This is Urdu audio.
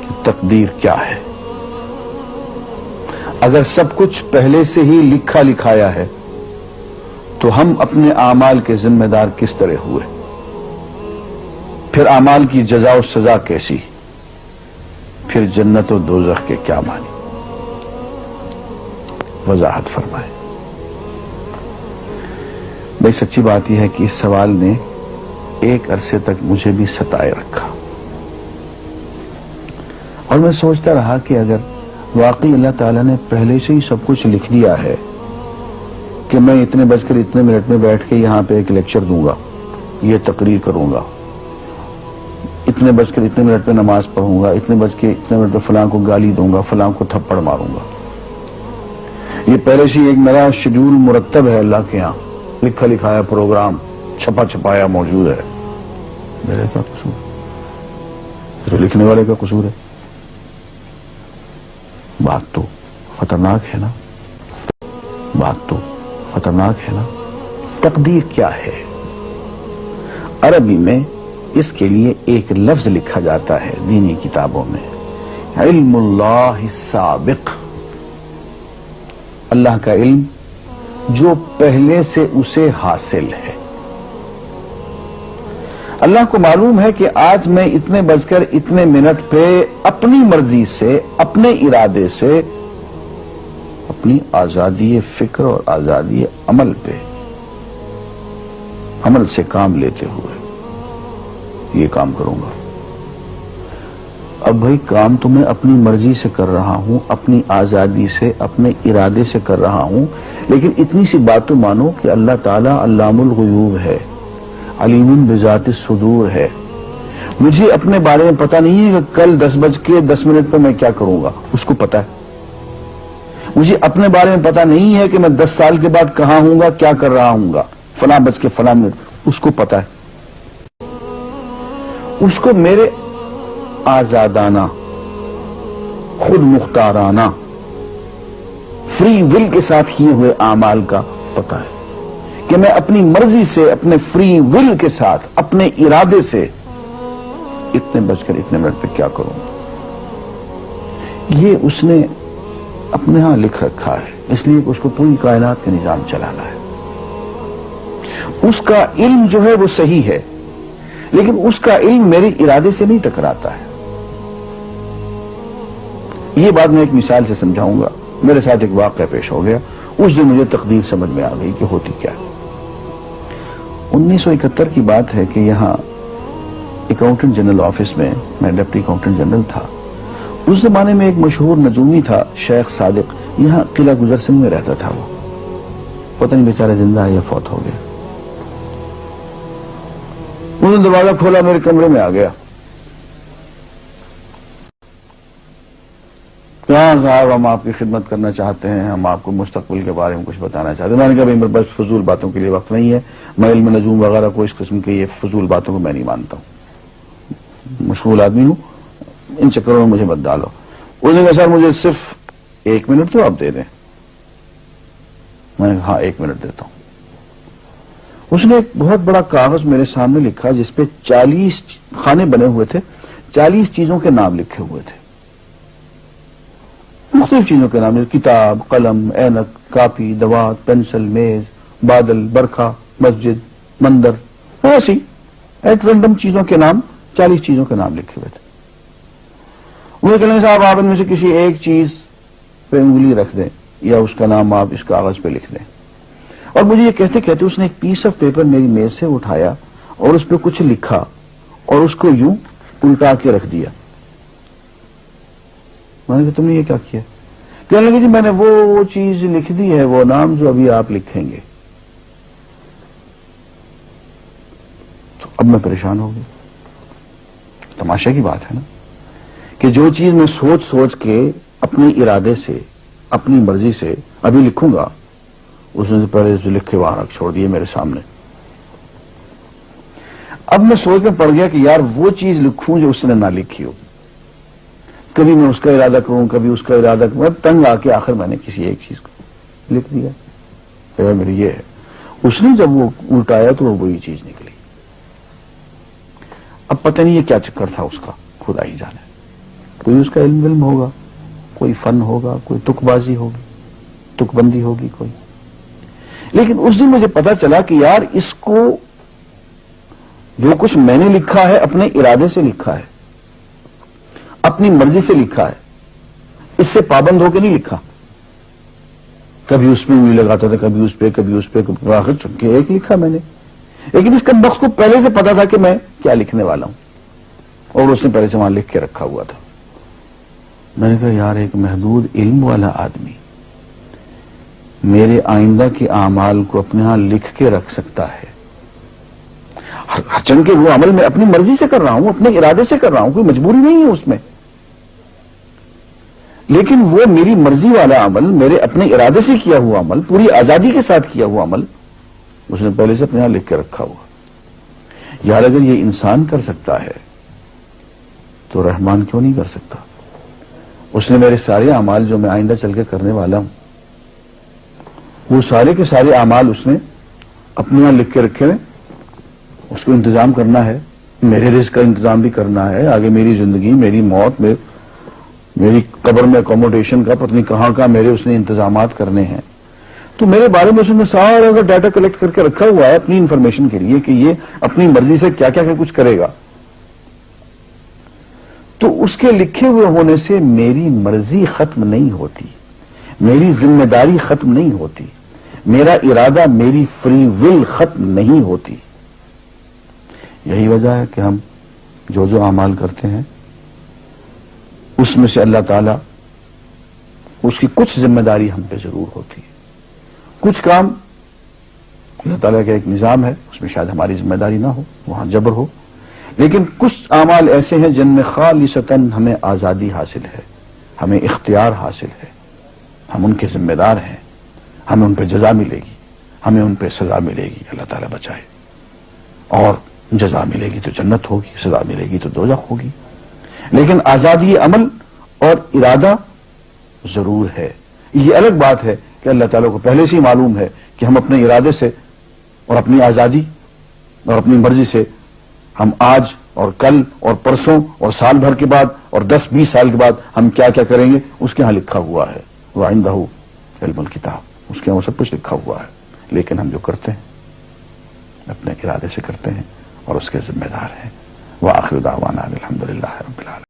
کہ تقدیر کیا ہے. اگر سب کچھ پہلے سے ہی لکھا لکھایا ہے تو ہم اپنے اعمال کے ذمہ دار کس طرح ہوئے؟ پھر اعمال کی جزا و سزا کیسی؟ پھر جنت و دوزخ کے کیا معنی؟ وضاحت فرمائے. بھئی سچی بات یہ ہے کہ اس سوال نے ایک عرصے تک مجھے بھی ستائے رکھا، اور میں سوچتا رہا کہ اگر واقعی اللہ تعالیٰ نے پہلے سے ہی سب کچھ لکھ دیا ہے کہ میں اتنے بج کر اتنے منٹ میں بیٹھ کے یہاں پہ ایک لیکچر دوں گا، یہ تقریر کروں گا، اتنے بج کر اتنے منٹ پہ نماز پڑھوں گا، اتنے بج کے اتنے منٹ پہ فلاں کو گالی دوں گا، فلاں کو تھپڑ ماروں گا، یہ پہلے سے ایک میرا شیڈول مرتب ہے اللہ کے ہاں، لکھا لکھایا پروگرام چھپا چھپایا موجود ہے، میرا کیا قصور؟ تو لکھنے والے کا قصور ہے. بات تو خطرناک ہے نا، بات تو خطرناک ہے نا. تقدیر کیا ہے؟ عربی میں اس کے لیے ایک لفظ لکھا جاتا ہے دینی کتابوں میں، علم اللہ السابق، اللہ کا علم جو پہلے سے اسے حاصل ہے. اللہ کو معلوم ہے کہ آج میں اتنے بج کر اتنے منٹ پہ اپنی مرضی سے، اپنے ارادے سے، اپنی آزادی فکر اور آزادی عمل پہ، عمل سے کام لیتے ہوئے یہ کام کروں گا. اب بھائی کام تو میں اپنی مرضی سے کر رہا ہوں، اپنی آزادی سے، اپنے ارادے سے کر رہا ہوں، لیکن اتنی سی بات تو مانو کہ اللہ تعالیٰ علام الغیوب ہے، علیم بذات الصدور ہے. مجھے اپنے بارے میں پتہ نہیں ہے کہ کل 10:10 پہ میں کیا کروں گا، اس کو پتا ہے. مجھے اپنے بارے میں پتہ نہیں ہے کہ میں 10 سال کے بعد کہاں ہوں گا، کیا کر رہا ہوں گا، فلاں بج کے فلاں منٹ، اس کو پتا ہے. اس کو میرے آزادانہ، خود مختارانہ، فری ول کے ساتھ کیے ہوئے اعمال کا پتا ہے کہ میں اپنی مرضی سے، اپنے فری ول کے ساتھ، اپنے ارادے سے اتنے بج کر اتنے منٹ پہ کیا کروں گا. یہ اس نے اپنے ہاں لکھ رکھا ہے، اس لیے کہ اس کو پوری کائنات کا نظام چلانا ہے. اس کا علم جو ہے وہ صحیح ہے، لیکن اس کا علم میرے ارادے سے نہیں ٹکراتا ہے. یہ بات میں ایک مثال سے سمجھاؤں گا. میرے ساتھ ایک واقعہ پیش ہو گیا، اس دن مجھے تقدیر سمجھ میں آ گئی کہ ہوتی کیا. 1971 کی بات ہے کہ یہاں اکاؤنٹنٹ جنرل آفس میں میں ڈپٹی اکاؤنٹنٹ جنرل تھا. اس زمانے میں ایک مشہور نجومی تھا شیخ صادق، یہاں قلعہ گزر سنگھ میں رہتا تھا. وہ پتہ نہیں بیچارہ زندہ ہے یا فوت ہو گیا. انہوں نے دروازہ کھولا، میرے کمرے میں آ گیا. ہاں صاحب، ہم آپ کی خدمت کرنا چاہتے ہیں، ہم آپ کو مستقبل کے بارے میں کچھ بتانا چاہتے ہیں. میں نے کہا بھائی میرے پاس فضول باتوں کے لیے وقت نہیں ہے، میں علم نجوم وغیرہ کو، اس قسم کے یہ فضول باتوں کو میں نہیں مانتا ہوں، مشغول آدمی ہوں، ان چکروں میں مجھے مت ڈالو. اس نے کہا سر مجھے صرف 1 منٹ تو آپ دے دیں. میں نے کہا ہاں 1 منٹ دیتا ہوں. اس نے ایک بہت بڑا کاغذ میرے سامنے لکھا جس پہ 40 خانے بنے ہوئے تھے، 40 چیزوں کے نام لکھے ہوئے تھے، مختلف چیزوں کے نام، کتاب، قلم، اینک، کاپی، دوات، پینسل، میز، بادل، برکھا، مسجد، مندر، ایسی ایٹ رینڈم چیزوں کے نام، 40 چیزوں کے نام لکھے ہوئے تھے. وہ کہنے صاحب آپ ان میں سے کسی ایک چیز پہ انگلی رکھ دیں یا اس کا نام آپ اس کاغذ پہ لکھ دیں. اور مجھے یہ کہتے کہتے اس نے ایک پیس آف پیپر میری میز سے اٹھایا اور اس پہ کچھ لکھا اور اس کو یوں الٹا کے رکھ دیا. میں نے کہا تم نے یہ کیا کیا؟ کہنے لگے جی میں نے وہ چیز لکھ دی ہے، وہ نام جو ابھی آپ لکھیں گے. تو اب میں پریشان ہو گیا. تماشا کی بات ہے نا کہ جو چیز میں سوچ سوچ کے اپنے ارادے سے، اپنی مرضی سے ابھی لکھوں گا، اس نے پہلے جو لکھ کے وہاں رکھ چھوڑ دیے میرے سامنے. اب میں سوچ میں پڑ گیا کہ یار وہ چیز لکھوں جو اس نے نہ لکھی ہو. کبھی میں اس کا ارادہ کروں، کبھی اس کا ارادہ کروں. میں تنگ آ کے آخر میں نے کسی ایک چیز کو لکھ دیا، میری یہ ہے. اس نے جب وہ الٹایا تو وہی چیز نکلی. اب پتہ نہیں یہ کیا چکر تھا اس کا، خدا ہی جانے. کوئی اس کا علم ہوگا، کوئی فن ہوگا، کوئی تک بازی ہوگی، تک بندی ہوگی کوئی. لیکن اس دن مجھے پتا چلا کہ یار اس کو جو کچھ میں نے لکھا ہے اپنے ارادے سے لکھا ہے، اپنی مرضی سے لکھا ہے، اس سے پابند ہو کے نہیں لکھا. کبھی اس میں انگلی لگاتا تھا، کبھی اس پہ، کبھی اس پہ، آخر چن کے ایک لکھا میں نے. لیکن اس کمبخت کو پہلے سے پتا تھا کہ میں کیا لکھنے والا ہوں، اور اس نے پہلے سے وہاں لکھ کے رکھا ہوا تھا. میں نے کہا یار ایک محدود علم والا آدمی میرے آئندہ کے اعمال کو اپنے ہاں لکھ کے رکھ سکتا ہے. ہر چن کے وہ عمل میں اپنی مرضی سے کر رہا ہوں، اپنے ارادے سے کر رہا ہوں، کوئی مجبوری نہیں ہے اس میں. لیکن وہ میری مرضی والا عمل، میرے اپنے ارادے سے کیا ہوا عمل، پوری آزادی کے ساتھ کیا ہوا عمل، اس نے پہلے سے اپنے یہاں لکھ کے رکھا ہوا. یار اگر یہ انسان کر سکتا ہے تو رحمان کیوں نہیں کر سکتا؟ اس نے میرے سارے اعمال جو میں آئندہ چل کے کرنے والا ہوں، وہ سارے کے سارے اعمال اس نے اپنے یہاں لکھ کے رکھے ہیں. اس کو انتظام کرنا ہے، میرے رزق کا انتظام بھی کرنا ہے، آگے میری زندگی، میری موت میں، میری قبر میں اکوموڈیشن کا پتہ نہیں کہاں کا میرے اس نے انتظامات کرنے ہیں. تو میرے بارے میں اس نے سارا کا ڈیٹا کلیکٹ کر کے رکھا ہوا ہے اپنی انفارمیشن کے لیے کہ یہ اپنی مرضی سے کیا کیا کچھ کرے گا. تو اس کے لکھے ہوئے ہونے سے میری مرضی ختم نہیں ہوتی، میری ذمہ داری ختم نہیں ہوتی، میرا ارادہ، میری فری ول ختم نہیں ہوتی. یہی وجہ ہے کہ ہم جو اعمال کرتے ہیں اس میں سے اللہ تعالیٰ اس کی کچھ ذمہ داری ہم پہ ضرور ہوتی ہے. کچھ کام اللہ تعالیٰ کا ایک نظام ہے، اس میں شاید ہماری ذمہ داری نہ ہو، وہاں جبر ہو. لیکن کچھ اعمال ایسے ہیں جن میں خالصتاً ہمیں آزادی حاصل ہے، ہمیں اختیار حاصل ہے، ہم ان کے ذمہ دار ہیں، ہمیں ان پہ جزا ملے گی، ہمیں ان پہ سزا ملے گی، اللہ تعالیٰ بچائے. اور جزا ملے گی تو جنت ہوگی، سزا ملے گی تو دوزخ ہوگی. لیکن آزادی عمل اور ارادہ ضرور ہے. یہ الگ بات ہے کہ اللہ تعالیٰ کو پہلے سے ہی معلوم ہے کہ ہم اپنے ارادے سے اور اپنی آزادی اور اپنی مرضی سے ہم آج اور کل اور پرسوں اور سال بھر کے بعد اور 10-20 سال کے بعد ہم کیا کیا کریں گے اس کے ہاں لکھا ہوا ہے. وَعِندَهُ عِلْمُ الْكِتَابِ، اس کے ہاں وہ سب کچھ لکھا ہوا ہے. لیکن ہم جو کرتے ہیں اپنے ارادے سے کرتے ہیں اور اس کے ذمہ دار ہیں. وآخر دعوانا الحمدللہ رب العالمین.